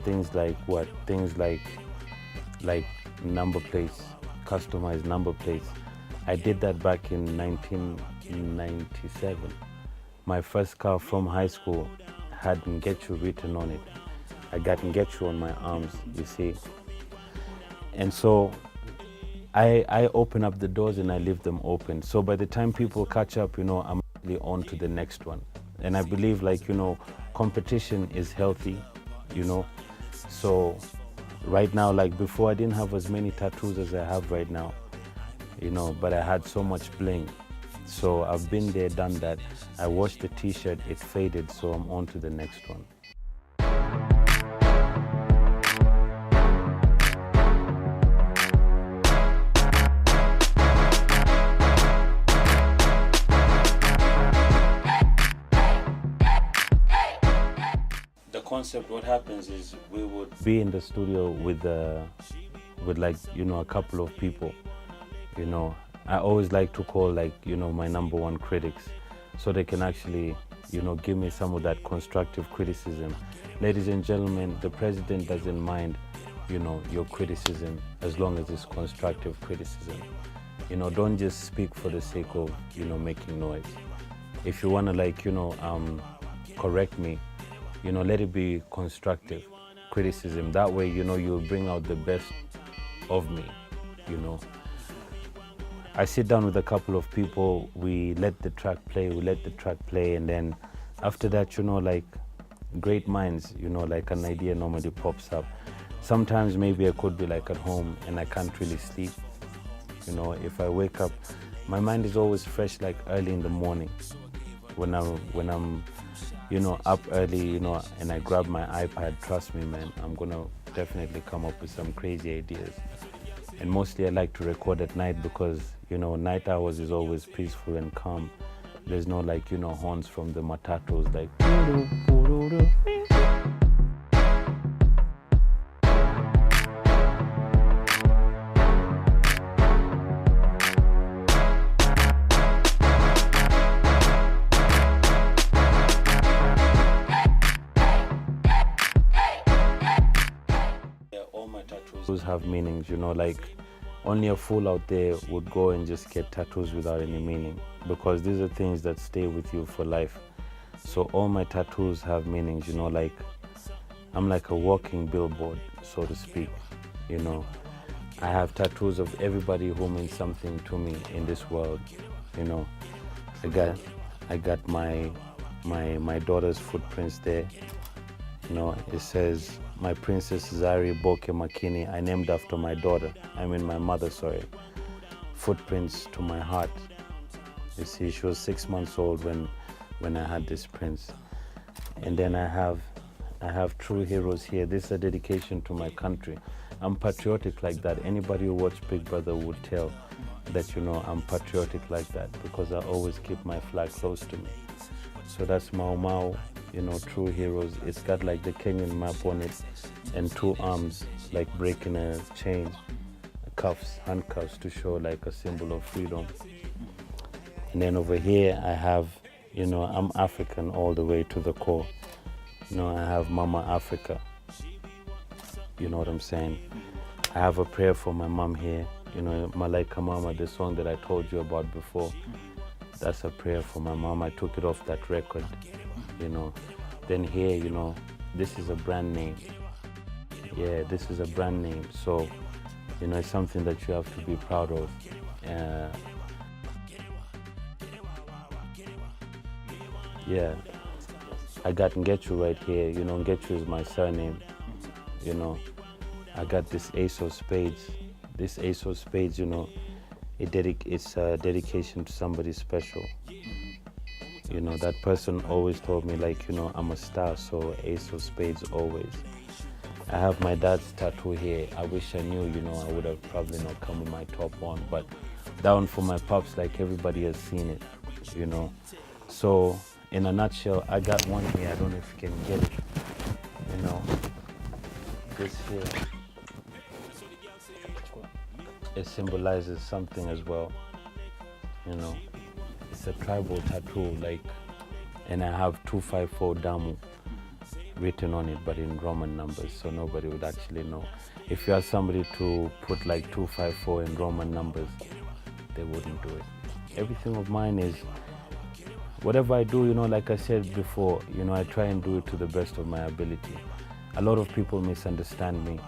things like what? Things like number plates, customized number plates. I did that back in 1997. My first car from high school had Ngechu written on it. I got Ngechu on my arms, you see. And so I open up the doors and I leave them open. So by the time people catch up, I'm actually on to the next one. And I believe competition is healthy, So right now, before I didn't have as many tattoos as I have right now, but I had so much bling. So I've been there, done that. I washed the t-shirt, it faded, so I'm on to the next one. The concept, what happens is we would be in the studio with a couple of people, I always like to call my number one critics so they can actually, give me some of that constructive criticism. Ladies and gentlemen, the president doesn't mind, your criticism as long as it's constructive criticism. Don't just speak for the sake of, making noise. If you want to correct me, let it be constructive criticism. That way, you'll bring out the best of me, I sit down with a couple of people, we let the track play, and then after that, great minds, an idea normally pops up. Sometimes maybe I could be at home and I can't really sleep. If I wake up, my mind is always fresh early in the morning. When I'm up early, and I grab my iPad, trust me, man, I'm gonna definitely come up with some crazy ideas. And mostly I like to record at night because, night hours is always peaceful and calm. There's no horns from the matatos all my tattoos have meanings, only a fool out there would go and just get tattoos without any meaning, because these are things that stay with you for life. So all my tattoos have meanings, I'm like a walking billboard, so to speak, I have tattoos of everybody who means something to me in this world, I got my daughter's footprints there, it says, "My Princess Zari Boke Makini, I named after my daughter, my mother, sorry. Footprints to my heart." You see, she was 6 months old when I had this prince. And then I have true heroes here. This is a dedication to my country. I'm patriotic like that. Anybody who watched Big Brother would tell that, I'm patriotic like that because I always keep my flag close to me. So that's Mau Mau, true heroes. It's got the Kenyan map on it and two arms breaking a chain, handcuffs to show a symbol of freedom. And then over here I have, I'm African all the way to the core. I have Mama Africa. You know what I'm saying? I have a prayer for my mom here. Malaika Mama, the song that I told you about before. That's a prayer for my mom. I took it off that record, Then here, this is a brand name. Yeah, this is a brand name. So, it's something that you have to be proud of. Yeah, I got Ngechu right here. Ngechu is my surname. I got this Ace of Spades. This Ace of Spades, it's a dedication to somebody special. That person always told me I'm a star, so Ace of Spades always. I have my dad's tattoo here. I wish I knew, I would have probably not come with my top one, but that one for my pops, everybody has seen it, So in a nutshell, I got one here. I don't know if you can get it, this here. It symbolizes something as well, It's a tribal tattoo, and I have 254 Damu. written on it, but in Roman numbers, so nobody would actually know. If you ask somebody to put like 254 in Roman numbers, they wouldn't do it. Everything of mine is, whatever I do, like I said before, I try and do it to the best of my ability. A lot of people misunderstand me,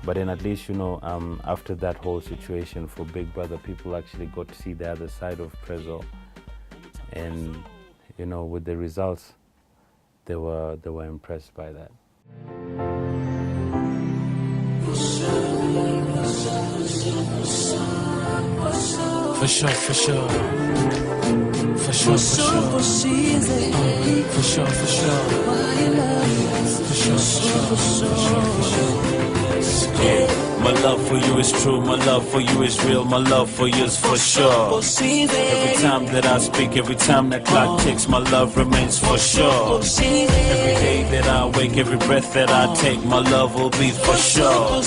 but then at least, after that whole situation for Big Brother, people actually got to see the other side of Prezzo. And, with the results, they were impressed by that. For sure. For sure. My love for you is true, my love for you is real, my love for you is for sure. Every time that I speak, every time that clock ticks, my love remains for sure. Every day that I wake, every breath that I take, my love will be for sure.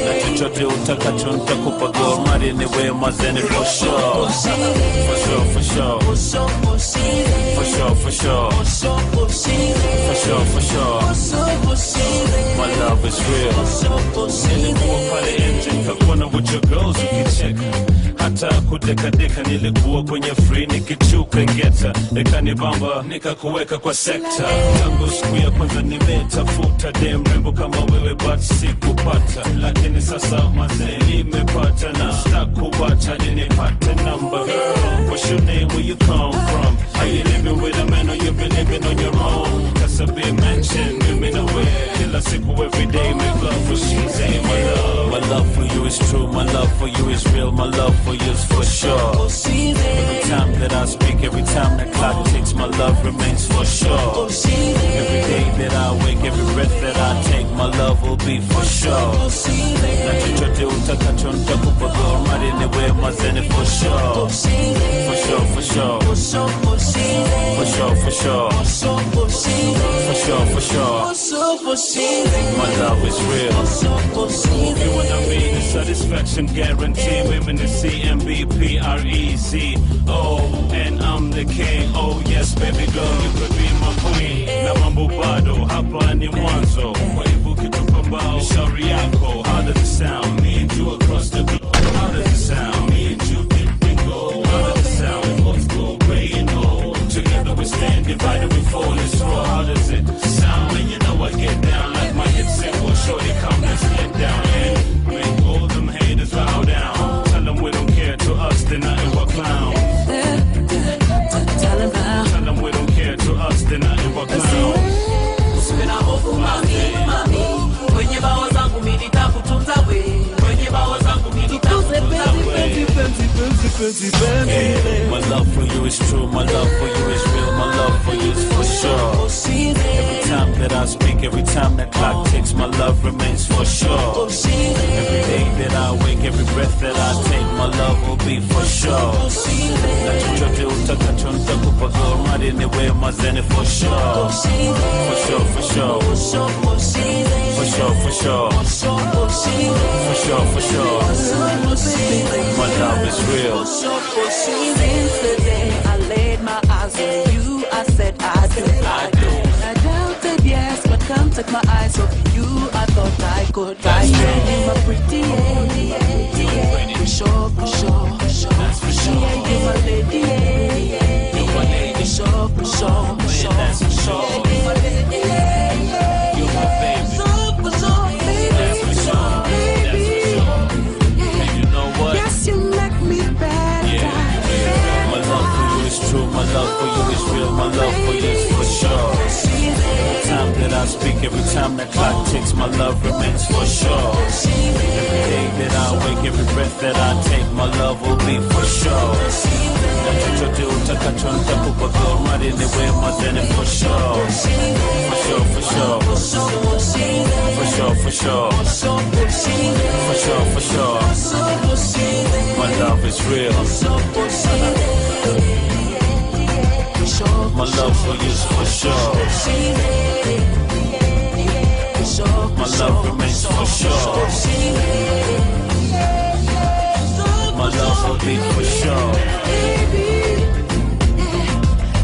Na chochote utakacho nitakupa Gor Mahia niwe mazeni for sure. For sure, for sure. For sure, for sure. For sure, for sure. My love is real. Pale engine kakona with your girls ukicheka, hata kudeka nilikuwa kwenye free nikichuka ngeta, nikanibamba nikakuweka kwa sekta. Tangu siku ya kwanza nimetafuta dem rembo kama wewe but sikupata, lakini sasa mazee nimepata na sitakuacha nipate number. Girl, what's your name, where you come from? Are you living with a man or you been living on your own? Cause I be mentioned, you mean aware. Kila siku every day make love for she's a my love. My love for you is true, my love for you is real, my love for you is for sure. Every time that I speak, every time that clock ticks, my love remains for sure. Every day that I wake, every breath that I take, my love will be for sure. Na chochote utakacho nitakupa Gor Mahia niwe mazeni for sure. For sure, for sure. For sure, for sure. For sure, for sure. My love is real. You what I mean, the satisfaction guarantee. Women to see MBPREC. Oh, and I'm the king. Oh yes, baby girl, you could be my queen. Na mambo bado, hapa ni mwanzo. Kwa hivyo kitupa mbao, shauri yako. How does it sound? Me and you across the globe. How does it sound? Me and you dip and go. How does it sound? We both go gray and old. Together we stand, divided we fall and straw. How does it sound? And you know I get down like my hit single. Shorty come, let's get down and make all them haters bow down. Tell them we don't care, to us they're nothing but clowns. Tell them we don't care, to us they're nothing but clowns. Usipena hofu mami, kwenye bawa zangu mimi nitakutunza we. Kwenye bawa zangu mimi nitakutunza we. My love for you is true, my love for you is real, my love for you is for sure. Every time that I speak, every time that clock ticks, my love remains for sure. Every day that I wake, every breath that I take, my love will be for sure. Na chochote utakacho nitakupa Gor Mahia niwe mazeni for sure. For sure, for sure. For sure, for sure. For sure, for sure. My love is real. Since the day I laid my eyes on you, I said I do. I doubted yes, but come take my eyes off you. I thought I could. I said you my pretty, yeah. For sure, for sure. That's for sure. Yeah, you my lady, yeah. You my lady, for sure, for sure. That's for sure. You my lady, yeah. You my baby. For sure, baby. That's for sure. That's for sure. And you know what? Yes, you make me better. My love for you is true, my love for you is real, my love for you is for sure. Every time that I speak, every time that clock ticks, my love remains for sure. Every day that I wake, every breath that I take, my love will be for sure. Na chochote utakacho nitakupa Gor Mahia niwe mazeni for sure. For sure, for sure. For sure, for sure. For sure, for sure. My love is real. My love for you is for sure. My love remains for sure. My love will be for sure.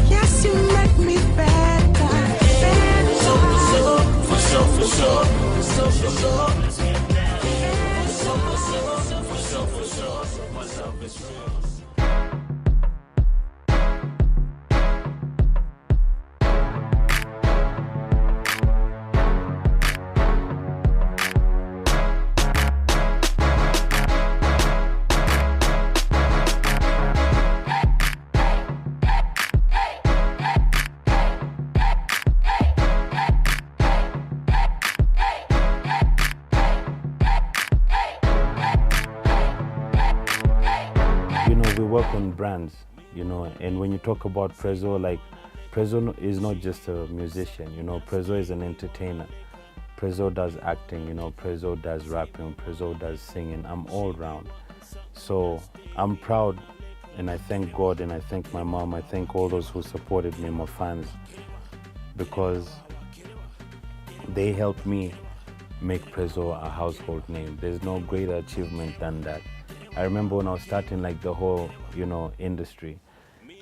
Yes, you make me better. for sure. My love is real. We work on brands, and when you talk about Prezzo, like Prezzo is not just a musician, Prezzo is an entertainer. Prezzo does acting, Prezzo does rapping, Prezzo does singing. I'm all round. So I'm proud, and I thank God, and I thank my mom, I thank all those who supported me, my fans, because they helped me make Prezzo a household name. There's no greater achievement than that. I remember when I was starting like the whole, industry,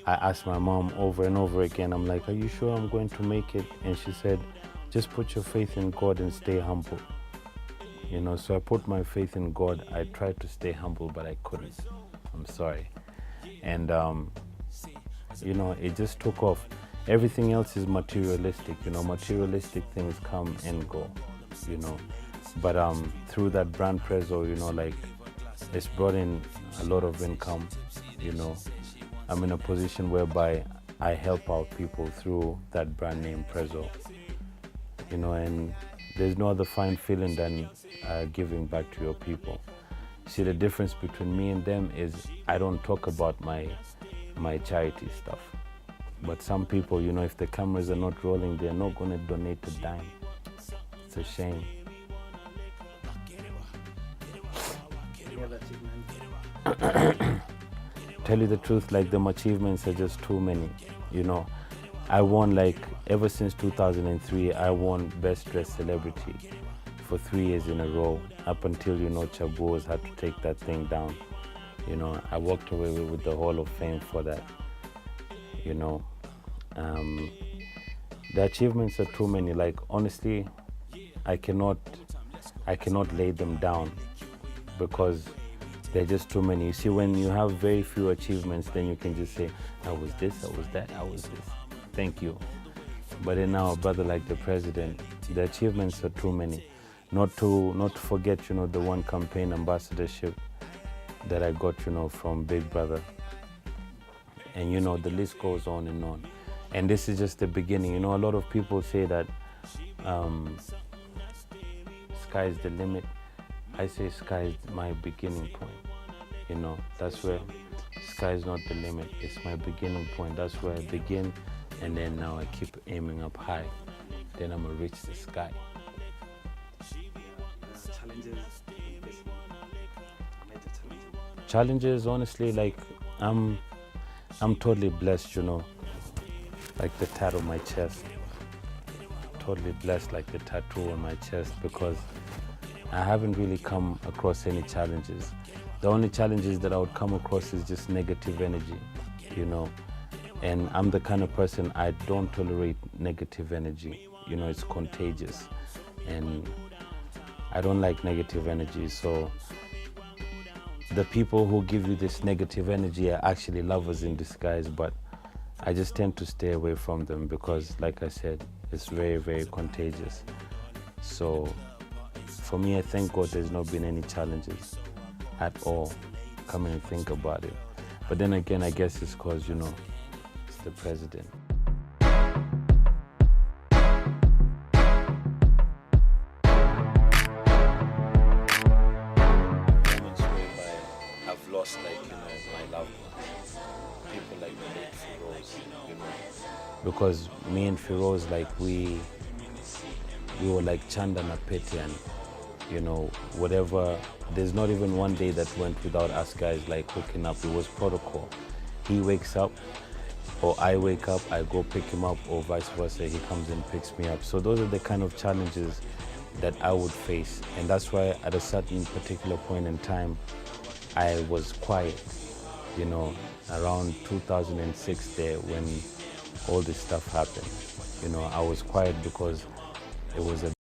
I asked my mom over and over again, I'm like, are you sure I'm going to make it? And she said, just put your faith in God and stay humble. So I put my faith in God. I tried to stay humble, but I couldn't. I'm sorry. And, it just took off. Everything else is materialistic, materialistic things come and go, But through that brand Prezzo, it's brought in a lot of income, I'm in a position whereby I help out people through that brand name Prezzo, and there's no other fine feeling than giving back to your people. See, the difference between me and them is I don't talk about my charity stuff. But some people, if the cameras are not rolling, they're not going to donate a dime. It's a shame. Tell you the truth, like the achievements are just too many. I won ever since 2003, I won Best Dressed Celebrity for 3 years in a row, up until Chabos had to take that thing down. I walked away with the Hall of Fame for that. The achievements are too many. Honestly, I cannot lay them down because they're just too many. You see, when you have very few achievements, then you can just say, I was this, I was that, I was this. Thank you. But then now, a brother like the president, the achievements are too many. Not to forget, the one campaign ambassadorship that I got, from Big Brother. And, the list goes on and on. And this is just the beginning. A lot of people say that sky's the limit. I say sky is my beginning point. That's where sky's not the limit. It's my beginning point. That's where I begin. And then now I keep aiming up high. Then I'm going to reach the sky. Challenges, honestly, I'm totally blessed, like the tattoo on my chest. Totally blessed, like the tattoo on my chest, because I haven't really come across any challenges. The only challenges that I would come across is just negative energy, and I'm the kind of person, I don't tolerate negative energy. It's contagious, and I don't like negative energy. So the people who give you this negative energy are actually lovers in disguise, but I just tend to stay away from them because, like I said, it's very, very contagious. So for me, I thank God there's not been any challenges at all, coming and think about it. But then again, I guess it's because, it's the president. Moments whereby I've lost, my loved ones. People like the late Feroz, Because me and Feroz, we were like Chanda na Pete, and whatever, there's not even one day that went without us guys hooking up. It was protocol. He wakes up, or I wake up, I go pick him up, or vice versa, he comes and picks me up. So those are the kind of challenges that I would face, and that's why at a certain particular point in time, I was quiet, around 2006 there when all this stuff happened. I was quiet because it was a